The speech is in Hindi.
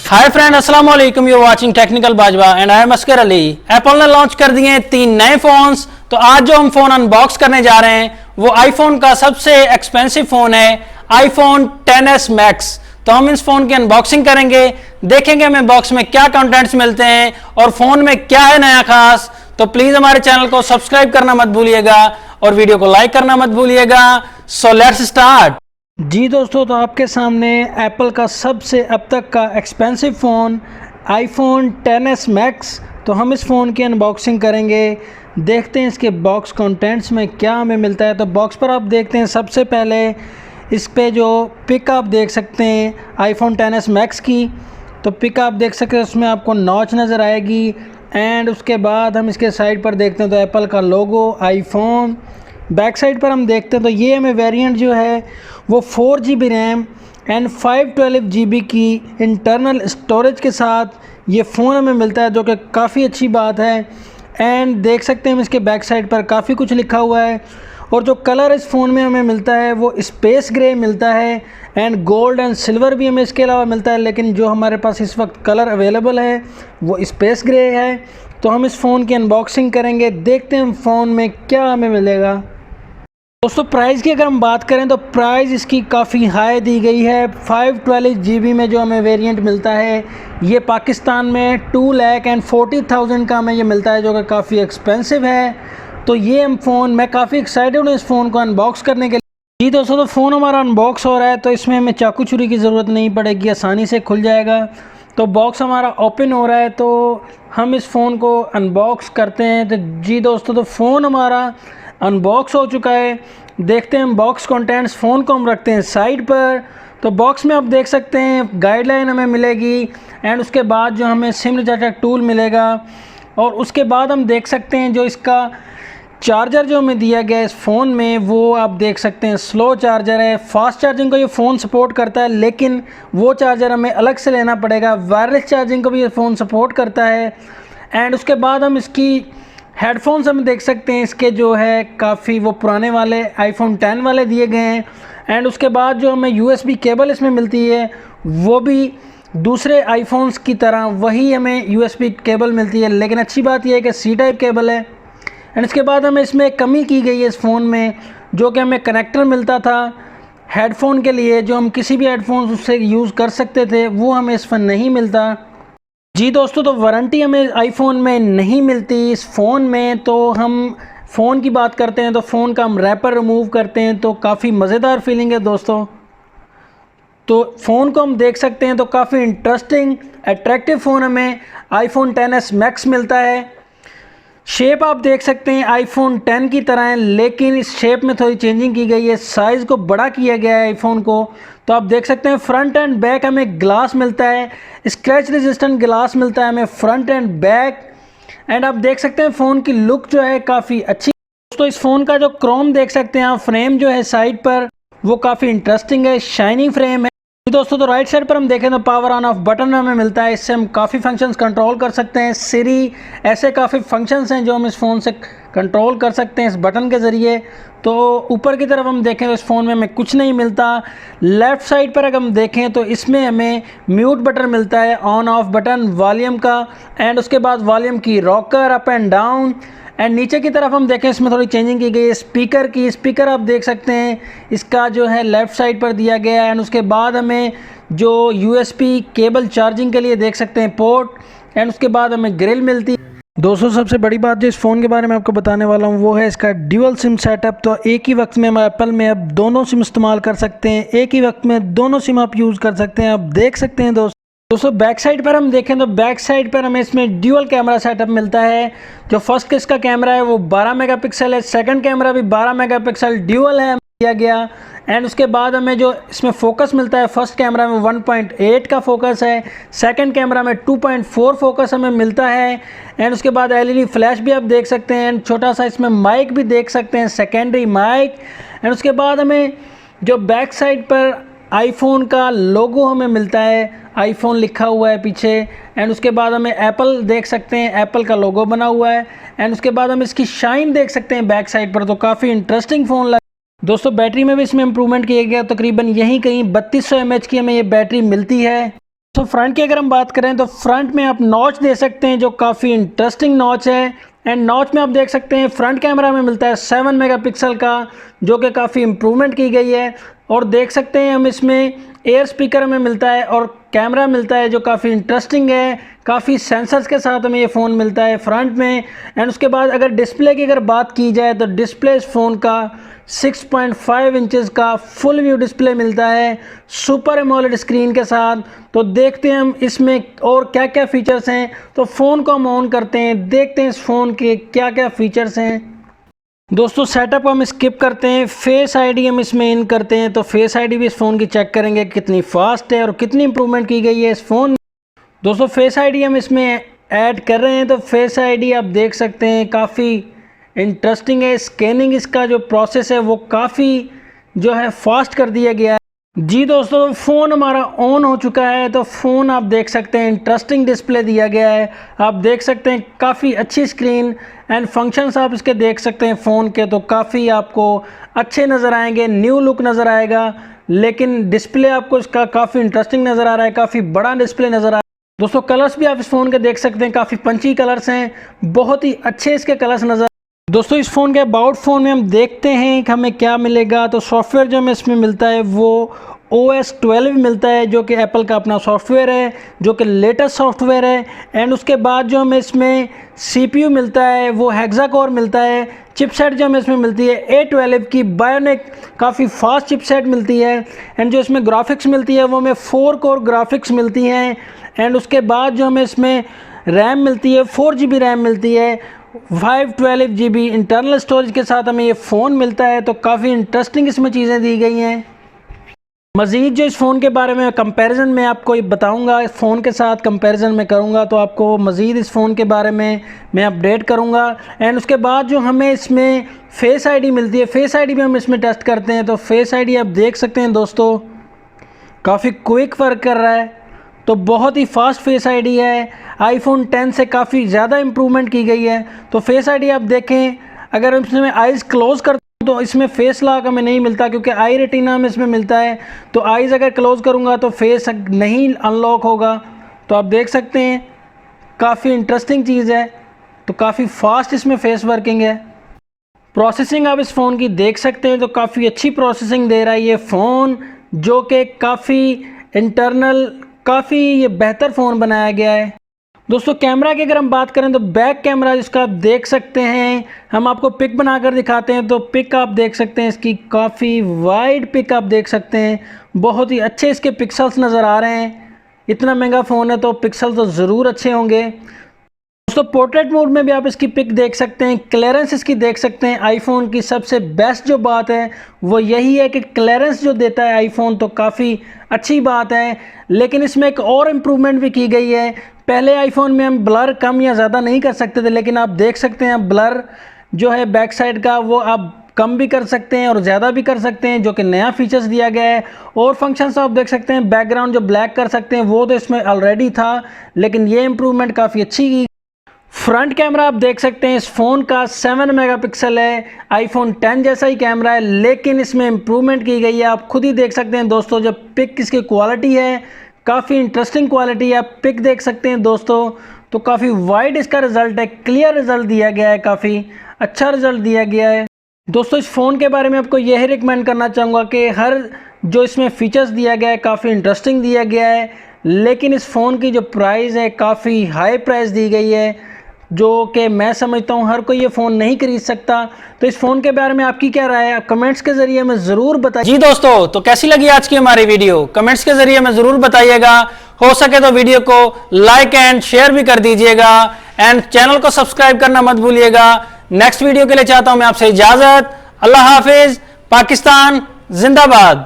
हाय फ्रेंड, अस्सलाम वालेकुम। You watching technical Bajwa and I am Oscar Ali. Apple ने लॉन्च कर दिए 3 नए फोन्स। तो आज जो हम फोन अनबॉक्स करने जा रहे हैं वो आईफोन का सबसे एक्सपेंसिव फोन है आईफोन 10s मैक्स। तो हम इस फोन की अनबॉक्सिंग करेंगे, देखेंगे हमें बॉक्स में क्या कंटेंट्स मिलते हैं और फोन में क्या है नया खास। तो प्लीज हमारे चैनल को सब्सक्राइब करना मत भूलिएगा और वीडियो को लाइक करना मत भूलिएगा। So let's start. जी दोस्तों, तो आपके सामने एप्पल का सबसे अब तक का expensive phone iPhone 10s max. तो हम इस फ़ोन की अनबॉक्सिंग करेंगे, देखते हैं इसके बॉक्स कंटेंट्स में क्या हमें मिलता है। तो बॉक्स पर आप देखते हैं सबसे पहले इस पे जो पिक आप देख सकते हैं आईफोन 10s मैक्स की। तो पिक आप देख सकते हैं, उसमें आपको नॉच नज़र आएगी। एंड उसके बाद हम इसके साइड पर देखते हैं तो एप्पल का लोगो, आईफोन। बैक साइड पर हम देखते हैं तो ये हमें वेरिएंट जो है वो 4GB रैम एंड 512GB की इंटरनल स्टोरेज के साथ ये फ़ोन हमें मिलता है, जो कि काफ़ी अच्छी बात है। एंड देख सकते हैं हम इसके बैक साइड पर काफ़ी कुछ लिखा हुआ है। और जो कलर इस फ़ोन में हमें मिलता है वो स्पेस ग्रे मिलता है एंड गोल्ड एंड सिल्वर भी हमें इसके अलावा मिलता है, लेकिन जो हमारे पास इस वक्त कलर अवेलेबल है वो स्पेस ग्रे है। तो हम इस फ़ोन की अनबॉक्सिंग करेंगे, देखते हैं फ़ोन में क्या हमें मिलेगा। दोस्तों प्राइस की अगर हम बात करें तो प्राइस इसकी काफ़ी हाई दी गई है। 512GB में जो हमें वेरिएंट मिलता है ये पाकिस्तान में 2,40,000 का हमें ये मिलता है, जो कि काफ़ी एक्सपेंसिव है। तो ये हम फ़ोन, मैं काफ़ी एक्साइटेड हूँ इस फ़ोन को अनबॉक्स करने के लिए। जी दोस्तों, तो फ़ोन हमारा अनबॉक्स हो रहा है, तो इसमें हमें चाकू छुरी की ज़रूरत नहीं पड़ेगी, आसानी से खुल जाएगा। तो बॉक्स हमारा ओपन हो रहा है, तो हम इस फ़ोन को अनबॉक्स करते हैं। तो जी दोस्तों, तो फ़ोन हमारा अनबॉक्स हो चुका है। देखते हैं बॉक्स कंटेंट्स। फ़ोन को हम रखते हैं साइड पर। तो बॉक्स में आप देख सकते हैं गाइडलाइन हमें मिलेगी एंड उसके बाद जो हमें सिम रिचार्ज टूल मिलेगा। और उसके बाद हम देख सकते हैं जो इसका चार्जर जो हमें दिया गया है इस फ़ोन में, वो आप देख सकते हैं स्लो चार्जर है। फास्ट चार्जिंग को ये फ़ोन सपोर्ट करता है, लेकिन वो चार्जर हमें अलग से लेना पड़ेगा। वायरलेस चार्जिंग को भी ये फ़ोन सपोर्ट करता है। एंड उसके बाद हम इसकी हेडफोन्स हम देख सकते हैं, इसके जो है काफ़ी वो पुराने वाले आईफोन 10 वाले दिए गए हैं। एंड उसके बाद जो हमें USB केबल इसमें मिलती है वो भी दूसरे आईफोन्स की तरह वही हमें USB केबल मिलती है, लेकिन अच्छी बात यह है कि C टाइप केबल है। एंड इसके बाद हमें इसमें एक कमी की गई है इस फ़ोन में, जो कि हमें कनेक्टर मिलता था हेडफोन के लिए, जो हम किसी भी हेडफोन उससे यूज़ कर सकते थे, वो हमें इस पर नहीं मिलता। जी दोस्तों, तो वारंटी हमें आईफोन में नहीं मिलती इस फ़ोन में। तो हम फ़ोन की बात करते हैं तो फ़ोन का हम रैपर रिमूव करते हैं, तो काफ़ी मज़ेदार फीलिंग है दोस्तों। तो फ़ोन को हम देख सकते हैं तो काफ़ी इंटरेस्टिंग अट्रैक्टिव फ़ोन हमें आईफोन 10s मैक्स मिलता है। शेप आप देख सकते हैं आईफोन 10 की तरह है, लेकिन इस शेप में थोड़ी चेंजिंग की गई है, साइज़ को बड़ा किया गया है आईफोन को। तो आप देख सकते हैं फ्रंट एंड बैक हमें ग्लास मिलता है, स्क्रैच रेजिस्टेंट ग्लास मिलता है हमें फ्रंट एंड बैक। एंड आप देख सकते हैं फ़ोन की लुक जो है काफ़ी अच्छी। दोस्तों इस फ़ोन का जो क्रोम देख सकते हैं आप, फ्रेम जो है साइड पर वो काफ़ी इंटरेस्टिंग है, शाइनिंग फ्रेम है। दोस्तों तो राइट साइड पर हम देखें तो पावर ऑन ऑफ बटन हमें मिलता है, इससे हम काफ़ी फंक्शंस कंट्रोल कर सकते हैं। सिरी, ऐसे काफ़ी फंक्शंस हैं जो हम इस फ़ोन से कंट्रोल कर सकते हैं इस बटन के ज़रिए। तो ऊपर की तरफ हम देखें तो इस फ़ोन में हमें कुछ नहीं मिलता। लेफ़्ट साइड पर अगर हम देखें तो इसमें हमें म्यूट बटन मिलता है, ऑन ऑफ बटन वॉल्यूम का, एंड उसके बाद वॉल्यूम की rocker up and down. And नीचे की तरफ हम देखें इसमें थोड़ी चेंजिंग की गई है स्पीकर की। स्पीकर आप देख सकते हैं इसका जो है लेफ़्ट साइड पर दिया गया है। एंड उसके बाद हमें जो USB केबल चार्जिंग के लिए देख सकते हैं पोर्ट, एंड उसके बाद हमें ग्रिल मिलती है। दोस्तों सबसे बड़ी बात जो इस फ़ोन के बारे में आपको बताने वाला हूँ वो है इसका ड्यूअल सिम सेटअप। तो एक ही वक्त में हम एप्पल में अब दोनों सिम इस्तेमाल कर सकते हैं, एक ही वक्त में दोनों सिम आप यूज़ कर सकते हैं। आप देख सकते हैं दोस्तों बैक साइड पर हम देखें तो बैक साइड पर हमें इसमें ड्यूअल कैमरा सेटअप मिलता है। जो फर्स्ट इसका कैमरा है वो 12 मेगापिक्सल है, सेकंड कैमरा भी 12 मेगापिक्सल ड्यूअल है दिया गया। एंड उसके बाद हमें जो इसमें फोकस मिलता है, फर्स्ट कैमरा में 1.8 का फोकस है, सेकंड कैमरा में 2.4 फोकस हमें मिलता है। एंड उसके बाद LED फ्लैश भी आप देख सकते हैं, एंड छोटा सा इसमें माइक भी देख सकते हैं, सेकेंडरी माइक। एंड उसके बाद हमें जो बैक साइड पर आईफोन का लोगो हमें मिलता है, आईफोन लिखा हुआ है पीछे। एंड उसके बाद हमें एप्पल देख सकते हैं, एप्पल का लोगो बना हुआ है। एंड उसके बाद हम इसकी शाइन देख सकते हैं बैक साइड पर। तो काफ़ी इंटरेस्टिंग फ़ोन लगा। दोस्तों बैटरी में भी इसमें इंप्रूवमेंट किया गया, तकरीबन यहीं कहीं 3200 mAh की हमें ये बैटरी मिलती है। तो फ्रंट की अगर हम बात करें तो फ्रंट में आप नॉच दे सकते हैं जो काफ़ी इंटरेस्टिंग नॉच है। एंड नॉच में आप देख सकते हैं फ्रंट कैमरा में मिलता है 7 मेगापिक्सल का, जो कि काफ़ी इम्प्रूवमेंट की गई है। और देख सकते हैं हम इसमें एयर स्पीकर में मिलता है और कैमरा मिलता है जो काफ़ी इंटरेस्टिंग है। काफ़ी सेंसर्स के साथ हमें ये फ़ोन मिलता है फ्रंट में। एंड उसके बाद अगर डिस्प्ले की अगर बात की जाए तो डिस्प्ले इस फ़ोन का 6.5 इंचज़ का फुल व्यू डिस्प्ले मिलता है सुपर एमोलेड स्क्रीन के साथ। तो देखते हैं हम इसमें और क्या क्या फ़ीचर्स हैं। तो फ़ोन को हम ऑन करते हैं, देखते हैं इस फ़ोन के क्या क्या फ़ीचर्स हैं। दोस्तों सेटअप हम स्किप करते हैं, फेस आईडी हम इसमें इन करते हैं। तो फेस आईडी भी इस फ़ोन की चेक करेंगे कितनी फास्ट है और कितनी इंप्रूवमेंट की गई है इस फ़ोन में। दोस्तों फेस आईडी हम इसमें ऐड कर रहे हैं। तो फेस आईडी आप देख सकते हैं काफ़ी इंटरेस्टिंग है। स्कैनिंग इसका जो प्रोसेस है वो काफ़ी जो है फास्ट कर दिया गया है। जी दोस्तों फ़ोन हमारा ऑन हो चुका है। तो फ़ोन आप देख सकते हैं इंटरेस्टिंग डिस्प्ले दिया गया है। आप देख सकते हैं काफ़ी अच्छी स्क्रीन एंड फंक्शंस आप इसके देख सकते हैं फ़ोन के, तो काफ़ी आपको अच्छे नज़र आएंगे, न्यू लुक नज़र आएगा। लेकिन डिस्प्ले आपको इसका काफ़ी इंटरेस्टिंग नज़र आ रहा है, काफ़ी बड़ा डिस्प्ले नज़र आ रहा है। दोस्तों कलर्स भी आप इस फ़ोन के देख सकते हैं, काफ़ी पंची कलर्स हैं, बहुत ही अच्छे इसके कलर्स नज़र। दोस्तों इस फ़ोन के अबाउट फ़ोन में हम देखते हैं कि हमें क्या मिलेगा। तो सॉफ्टवेयर जो हमें इसमें मिलता है वो OS 12 मिलता है, जो कि एप्पल का अपना सॉफ्टवेयर है, जो कि लेटेस्ट सॉफ्टवेयर है। एंड उसके बाद जो हमें इसमें CPU मिलता है वो हेक्सा कोर मिलता है। चिपसेट जो हमें इसमें मिलती है A12 की बायोनिक काफ़ी फास्ट चिपसेट मिलती है। एंड जो इसमें ग्राफिक्स मिलती है वो हमें 4 कोर ग्राफिक्स मिलती हैं। एंड उसके बाद जो हमें इसमें रैम मिलती है 4 GB रैम मिलती है, 512 GB इंटरनल स्टोरेज के साथ हमें ये फ़ोन मिलता है। तो काफ़ी इंटरेस्टिंग इसमें चीज़ें दी गई हैं। मज़ीद जो इस फ़ोन के बारे में कंपैरिजन में आपको बताऊंगा, इस फ़ोन के साथ कंपैरिजन में करूंगा, तो आपको मज़ीद इस फ़ोन के बारे में मैं अपडेट करूंगा। एंड उसके बाद जो हमें इसमें फेस आईडी मिलती है, फेस आईडी भी हम इसमें टेस्ट करते हैं। तो फेस आईडी आप देख सकते हैं दोस्तों काफ़ी क्विक वर्क कर रहा है, तो बहुत ही फास्ट फेस आईडी है। iPhone 10 से काफ़ी ज़्यादा इम्प्रूवमेंट की गई है। तो फेस आईडी आप देखें, अगर हम इसमें आइज़ क्लोज़ करते हैं तो इसमें फेस लॉक हमें नहीं मिलता, क्योंकि आई रेटिना में इसमें मिलता है। तो आइज़ अगर क्लोज़ करूँगा तो फेस नहीं अनलॉक होगा। तो आप देख सकते हैं काफ़ी इंटरेस्टिंग चीज़ है, तो काफ़ी फास्ट इसमें फेस वर्किंग है। प्रोसेसिंग आप इस फ़ोन की देख सकते हैं, तो काफ़ी अच्छी प्रोसेसिंग दे रहा है ये फ़ोन, जो कि काफ़ी इंटरनल काफ़ी ये बेहतर फ़ोन बनाया गया है। दोस्तों कैमरा की अगर हम बात करें तो बैक कैमरा जिसका आप देख सकते हैं, हम आपको पिक बनाकर दिखाते हैं। तो पिक आप देख सकते हैं इसकी काफ़ी वाइड पिक आप देख सकते हैं, बहुत ही अच्छे इसके पिक्सल्स नज़र आ रहे हैं। इतना महंगा फ़ोन है तो पिक्सल तो ज़रूर अच्छे होंगे। दोस्तों पोर्ट्रेट मोड में भी आप इसकी पिक देख सकते हैं, क्लियरेंस इसकी देख सकते हैं। आईफोन की सबसे बेस्ट जो बात है वो यही है कि क्लियरेंस जो देता है आईफोन, तो काफ़ी अच्छी बात है। लेकिन इसमें एक और इम्प्रूवमेंट भी की गई है। पहले आईफोन में हम ब्लर कम या ज़्यादा नहीं कर सकते थे, लेकिन आप देख सकते हैं ब्लर जो है बैक साइड का वो आप कम भी कर सकते हैं और ज़्यादा भी कर सकते हैं, जो कि नया फीचर्स दिया गया है। और फंक्शंस आप देख सकते हैं, बैकग्राउंड जो ब्लैक कर सकते हैं वो तो इसमें ऑलरेडी था, लेकिन ये इम्प्रूवमेंट काफ़ी अच्छी की। फ्रंट कैमरा आप देख सकते हैं इस फ़ोन का 7 मेगापिक्सल है, iPhone 10 जैसा ही कैमरा है, लेकिन इसमें इम्प्रूवमेंट की गई है। आप खुद ही देख सकते हैं दोस्तों, जब पिक इसकी क्वालिटी है काफ़ी इंटरेस्टिंग क्वालिटी है। आप पिक देख सकते हैं दोस्तों, तो काफ़ी वाइड इसका रिज़ल्ट है, क्लियर रिज़ल्ट दिया गया है, काफ़ी अच्छा रिज़ल्ट दिया गया है। दोस्तों इस फ़ोन के बारे में आपको यही रिकमेंड करना चाहूँगा कि हर जो इसमें फ़ीचर्स दिया गया है काफ़ी इंटरेस्टिंग दिया गया है, लेकिन इस फ़ोन की जो प्राइस है काफ़ी हाई प्राइस दी गई है, जो कि मैं समझता हूँ हर कोई ये फ़ोन नहीं खरीद सकता। तो इस फ़ोन के बारे में आपकी क्या राय है, कमेंट्स के ज़रिए हमें ज़रूर बताइए। जी दोस्तों, तो कैसी लगी आज की हमारी वीडियो, कमेंट्स के ज़रिए हमें ज़रूर बताइएगा। हो सके तो वीडियो को लाइक एंड शेयर भी कर दीजिएगा, एंड चैनल को सब्सक्राइब करना मत भूलिएगा। नेक्स्ट वीडियो के लिए चाहता हूँ मैं आपसे इजाज़त। अल्लाह हाफिज़। पाकिस्तान जिंदाबाद।